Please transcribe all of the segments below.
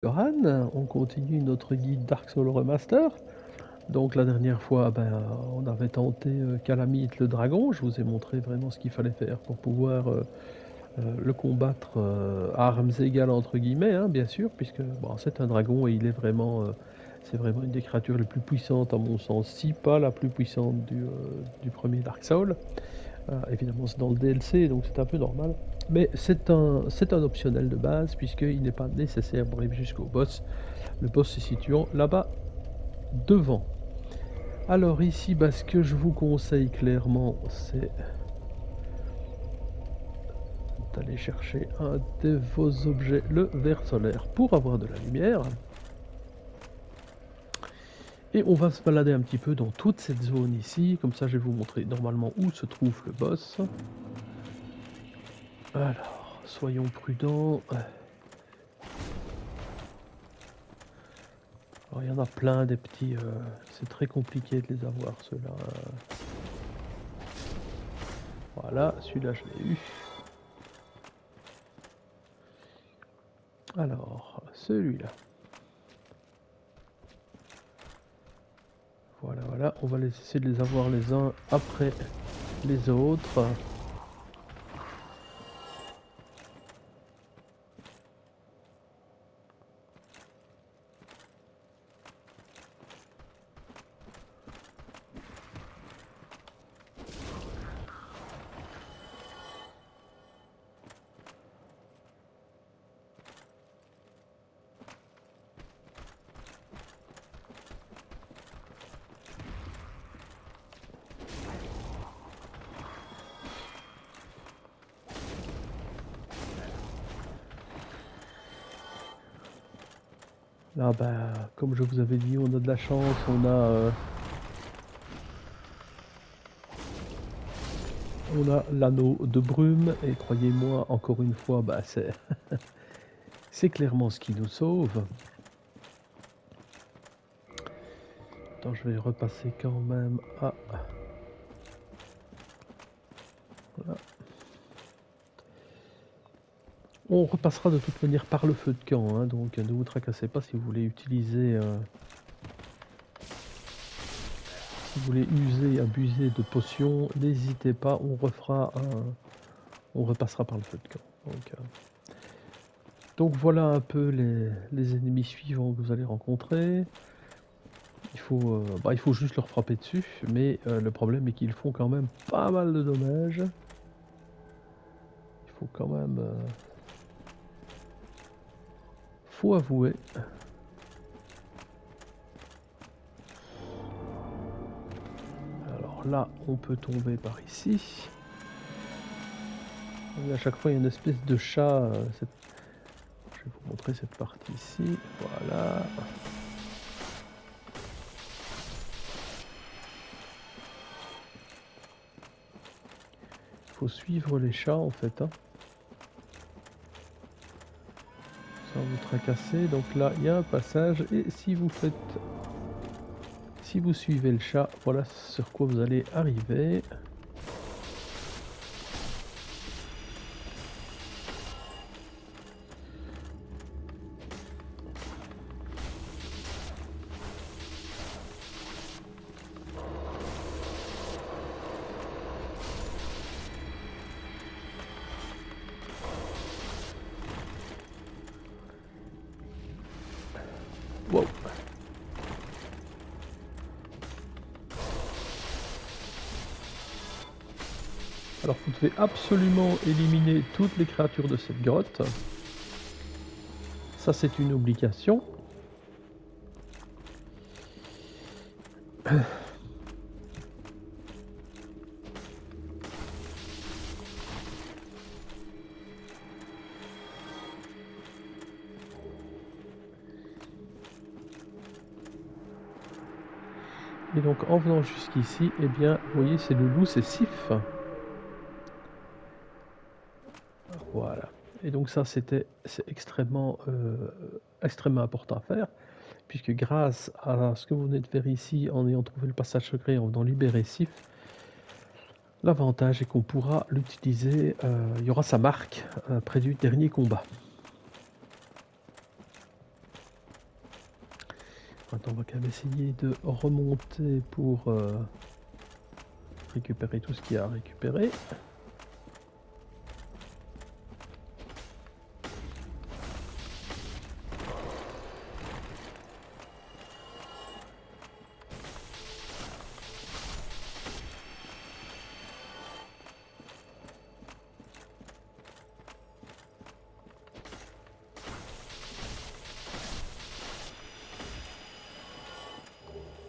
Johan, on continue notre guide Dark Souls Remaster. Donc la dernière fois, on avait tenté Calamite le dragon. Je vous ai montré vraiment ce qu'il fallait faire pour pouvoir le combattre à armes égales entre guillemets, hein, bien sûr, puisque bon, c'est un dragon et il est vraiment, c'est vraiment une des créatures les plus puissantes à mon sens, si pas la plus puissante du premier Dark Souls. Évidemment, c'est dans le DLC, donc c'est un peu normal. Mais c'est un optionnel de base, puisqu'il n'est pas nécessaire pour arriver jusqu'au boss. Le boss se situant là-bas, devant. Alors ici, ce que je vous conseille clairement, c'est d'aller chercher un de vos objets, le ver solaire, pour avoir de la lumière. Et on va se balader un petit peu dans toute cette zone ici, comme ça je vais vous montrer normalement où se trouve le boss. Alors, soyons prudents. Alors, il y en a plein des petits, c'est très compliqué de les avoir ceux-là. Voilà, celui-là je l'ai eu. Alors, celui-là. Voilà, voilà, on va essayer de les avoir les uns après les autres. Là, comme je vous avais dit, on a de la chance, on a l'anneau de brume, et croyez-moi, encore une fois, c'est clairement ce qui nous sauve. Attends, je vais repasser quand même à... Voilà. On repassera de toute manière par le feu de camp, hein, donc ne vous tracassez pas si vous voulez utiliser... si vous voulez user et abuser de potions, n'hésitez pas, on repassera par le feu de camp. Donc voilà un peu les ennemis suivants que vous allez rencontrer. Il faut juste leur frapper dessus, mais le problème est qu'ils font quand même pas mal de dommages. Il faut quand même... faut avouer. Alors là, on peut tomber par ici. Et à chaque fois, il y a une espèce de chat. Je vais vous montrer cette partie ici. Voilà. Il faut suivre les chats en fait. Hein. Sans vous tracasser. Donc là, il y a un passage. Et si vous suivez le chat, voilà sur quoi vous allez arriver. Wow. Alors vous devez absolument éliminer toutes les créatures de cette grotte. Ça c'est une obligation. Et donc en venant jusqu'ici, eh bien, vous voyez, c'est le loup, c'est Sif. Voilà. Et donc ça, c'est extrêmement important à faire, puisque grâce à ce que vous venez de faire ici, en ayant trouvé le passage secret, en venant libérer Sif, l'avantage est qu'on pourra l'utiliser, il y aura sa marque près du dernier combat. Maintenant, on va quand même essayer de remonter pour récupérer tout ce qu'il y a à récupérer.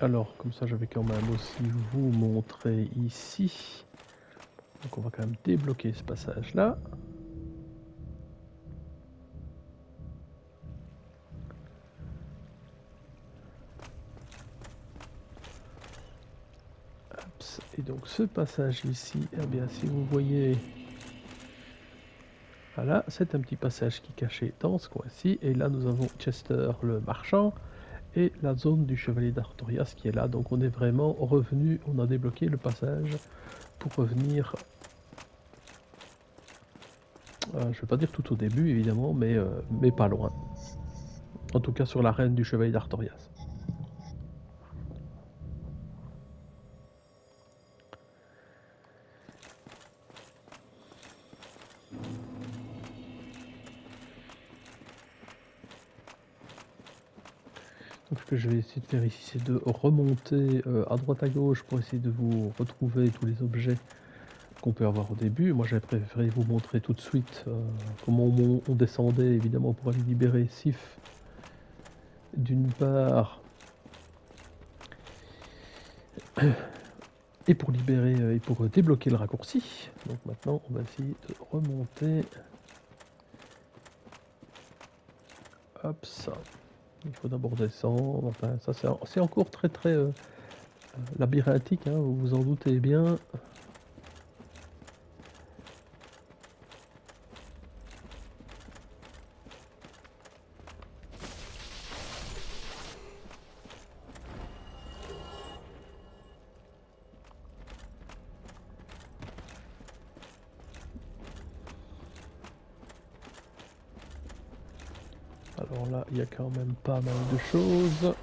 Alors, comme ça, je vais quand même aussi vous montrer ici. Donc, on va quand même débloquer ce passage-là. Et donc, ce passage ici, eh bien, si vous voyez, voilà, c'est un petit passage qui est caché dans ce coin-ci. Et là, nous avons Chester, le marchand, et la zone du chevalier d'Artorias qui est là. Donc, on est vraiment revenu, on a débloqué le passage pour revenir. Je ne vais pas dire tout au début, évidemment, mais pas loin. En tout cas, sur l'arène du chevalier d'Artorias. Donc ce que je vais essayer de faire ici, c'est de remonter à droite à gauche pour essayer de vous retrouver tous les objets qu'on peut avoir au début. Moi, j'avais préféré vous montrer tout de suite comment on descendait, évidemment, pour aller libérer Sif, d'une part, et pour libérer et pour débloquer le raccourci. Donc maintenant, on va essayer de remonter. Hop, ça. Il faut d'abord descendre. Enfin, ça, c'est encore très très labyrinthique, hein, vous vous en doutez bien. Alors là, il y a quand même pas mal de choses.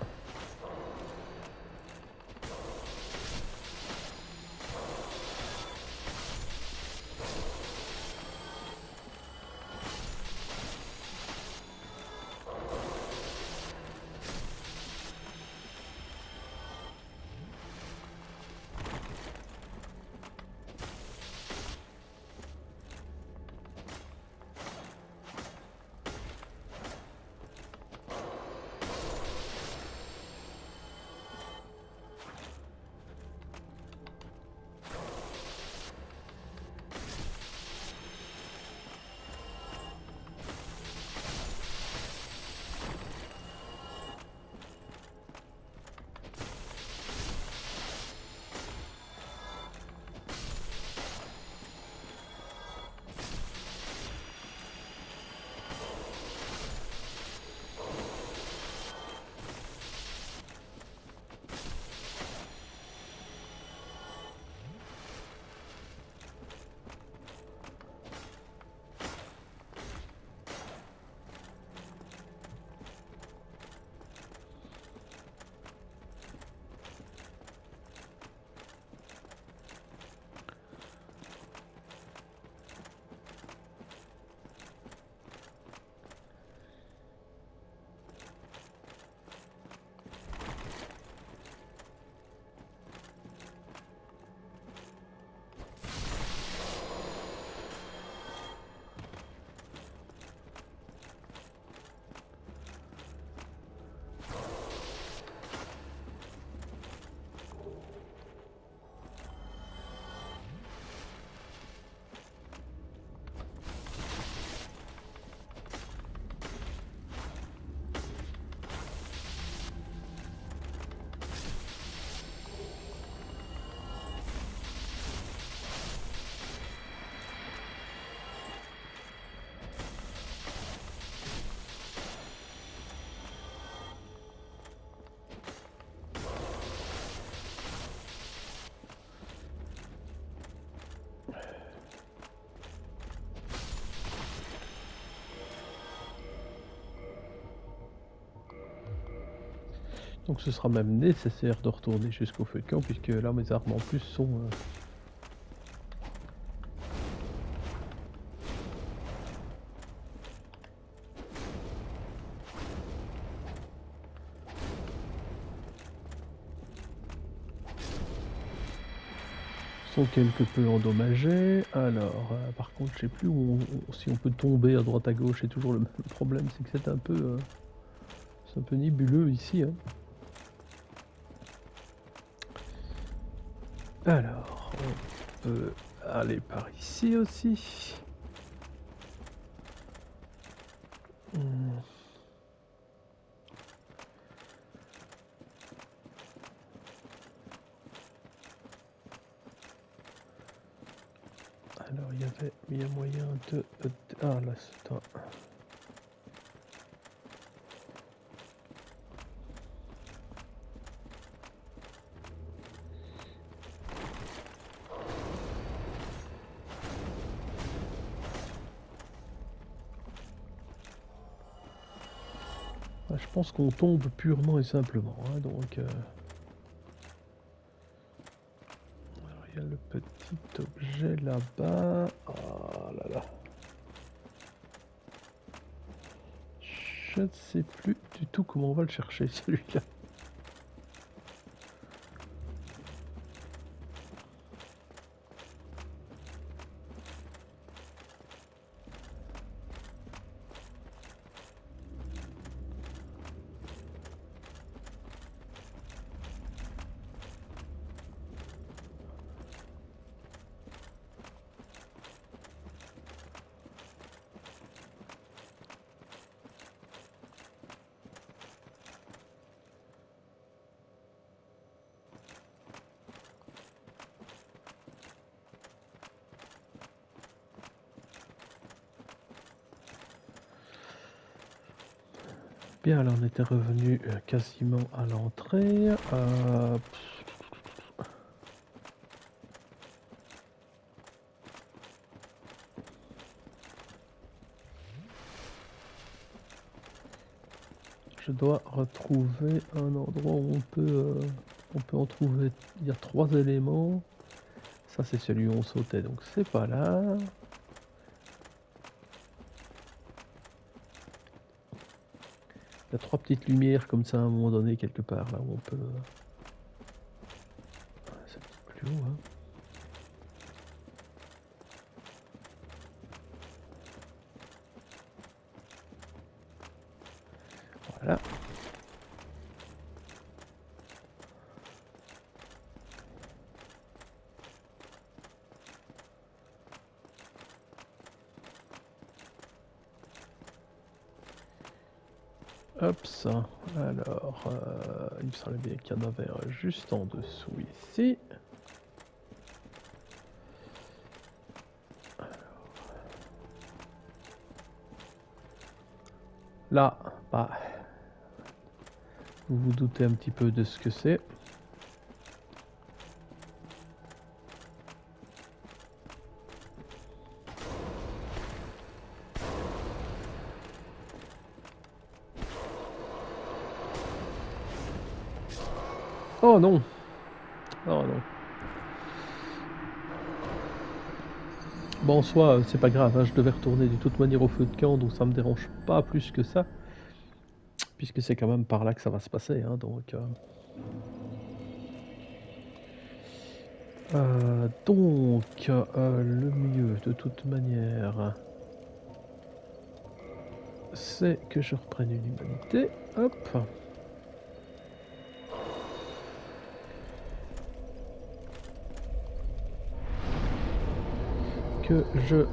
Donc ce sera même nécessaire de retourner jusqu'au feu de camp, puisque là mes armes en plus sont... sont quelque peu endommagées. Alors, par contre, je sais plus où si on peut tomber à droite à gauche, c'est toujours le même problème, c'est que c'est un peu nébuleux ici. Hein. Alors, on peut aller par ici aussi. Alors, il y a moyen de... Ah, là, c'est un... Je pense qu'on tombe purement et simplement, hein, donc... Alors, il y a le petit objet là-bas. Ah là là. Je ne sais plus du tout comment on va le chercher, celui-là. Bien, alors on était revenu quasiment à l'entrée. Je dois retrouver un endroit où on peut en trouver. Il y a 3 éléments. Ça c'est celui où on sautait, donc c'est pas là. Il y a 3 petites lumières comme ça à un moment donné quelque part là où on peut... C'est plus haut, hein. Voilà. Hop ça. Alors, il me semblait bien qu'il y en avait un juste en dessous ici. Là, bah, vous vous doutez un petit peu de ce que c'est. Oh non! Oh non. Bon, en soi, c'est pas grave, hein, je devais retourner de toute manière au feu de camp, donc ça me dérange pas plus que ça. Puisque c'est quand même par là que ça va se passer, hein, donc... le mieux, de toute manière, c'est que je reprenne une humanité. Hop. Que je...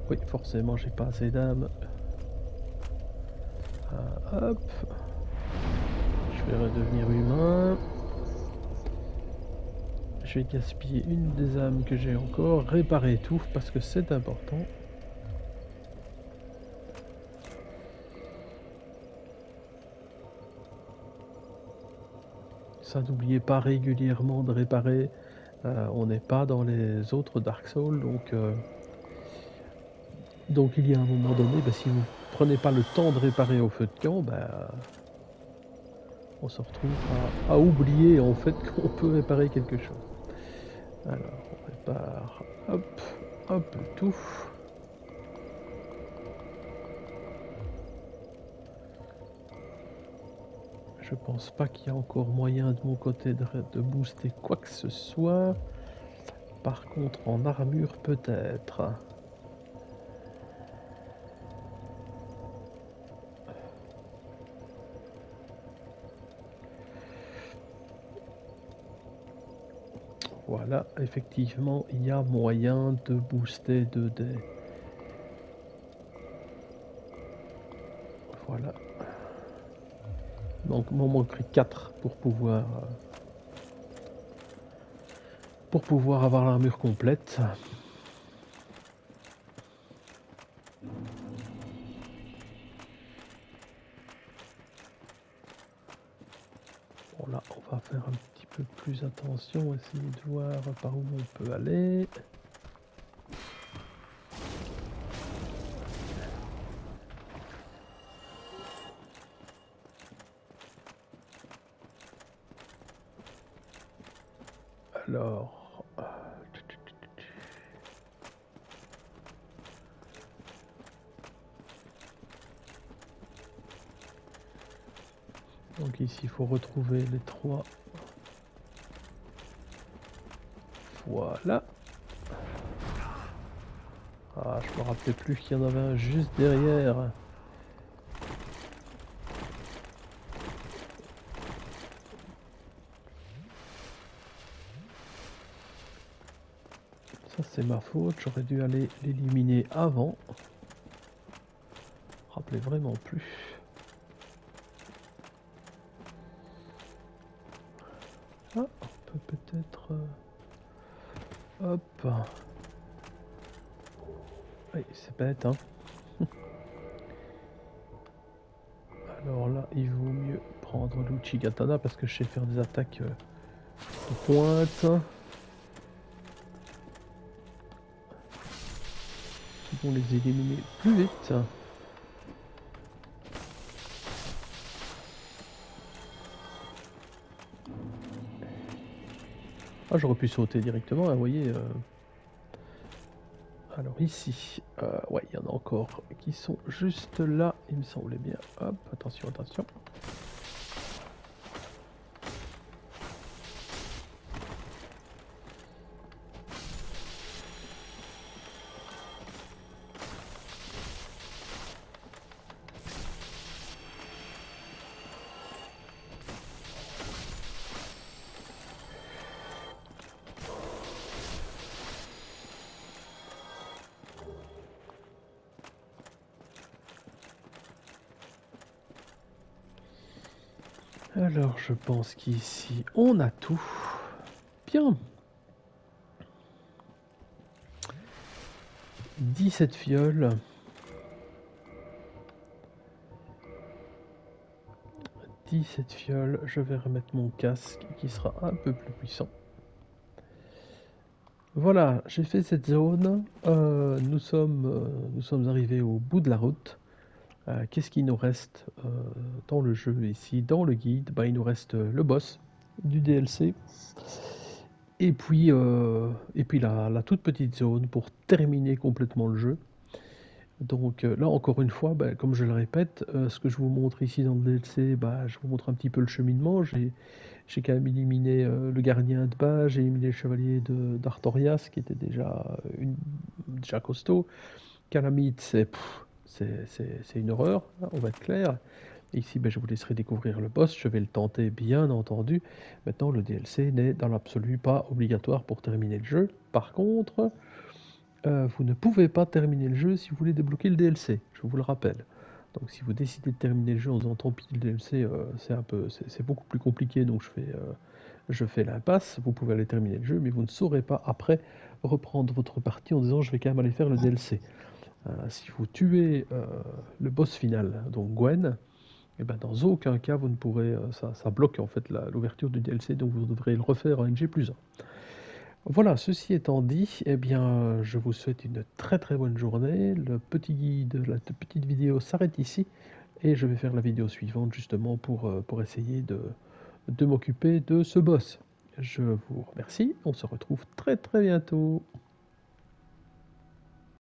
Oui, forcément, j'ai pas assez d'âme. Hop. Je vais redevenir humain. Je vais gaspiller une des âmes que j'ai encore, réparer tout, parce que c'est important. Ça, n'oubliez pas régulièrement de réparer. On n'est pas dans les autres Dark Souls, donc il y a un moment donné, bah, si vous prenez pas le temps de réparer au feu de camp, ben, on se retrouve à oublier en fait qu'on peut réparer quelque chose. Alors, on répare, hop, hop, le tout. Je pense pas qu'il y a encore moyen de mon côté de booster quoi que ce soit. Par contre, en armure, peut-être. Voilà, effectivement, il y a moyen de booster 2D. Voilà. Donc, il m'en manquerait 4 pour pouvoir avoir l'armure complète. Bon là, on va faire un petit peu plus attention, essayer de voir par où on peut aller. Alors... Donc ici, il faut retrouver les 3. Voilà. Ah, je me rappelais plus qu'il y en avait un juste derrière. Ça, c'est ma faute. J'aurais dû aller l'éliminer avant. Je me rappelais vraiment plus. Ah, on peut peut-être... Hop. Oui, c'est bête, hein. Alors là, il vaut mieux prendre l'Uchigatana parce que je sais faire des attaques de pointe. Qui vont les éliminer plus vite. Ah, j'aurais pu sauter directement, hein, vous voyez. Alors ici, ouais, il y en a encore qui sont juste là, il me semblait bien. Hop, attention, attention. Alors, je pense qu'ici, on a tout. Bien. 17 fioles. 17 fioles. Je vais remettre mon casque qui sera un peu plus puissant. Voilà, j'ai fait cette zone. Nous sommes arrivés au bout de la route. Qu'est-ce qu'il nous reste dans le jeu ici, dans le guide? Bah, il nous reste le boss du DLC et puis la toute petite zone pour terminer complètement le jeu. Donc là encore une fois, bah, comme je le répète, ce que je vous montre ici dans le DLC, bah, je vous montre un petit peu le cheminement. J'ai quand même éliminé le gardien de bas, j'ai éliminé le chevalier d'Artorias qui était déjà costaud. Calamite, c'est une horreur, hein, on va être clair. Et ici, ben, je vous laisserai découvrir le boss, je vais le tenter bien entendu. Maintenant, le DLC n'est dans l'absolu pas obligatoire pour terminer le jeu. Par contre, vous ne pouvez pas terminer le jeu si vous voulez débloquer le DLC, je vous le rappelle. Donc si vous décidez de terminer le jeu en disant tant pis le DLC, c'est beaucoup plus compliqué, donc je fais l'impasse. Vous pouvez aller terminer le jeu, mais vous ne saurez pas après reprendre votre partie en disant je vais quand même aller faire le DLC. Si vous tuez le boss final, donc Gwen, et ben dans aucun cas vous ne pourrez, ça bloque en fait l'ouverture du DLC, donc vous devrez le refaire en NG+1. Voilà, ceci étant dit, eh bien, je vous souhaite une très très bonne journée. Le petit guide, la petite vidéo s'arrête ici et je vais faire la vidéo suivante justement pour essayer de m'occuper de ce boss. Je vous remercie, on se retrouve très très bientôt.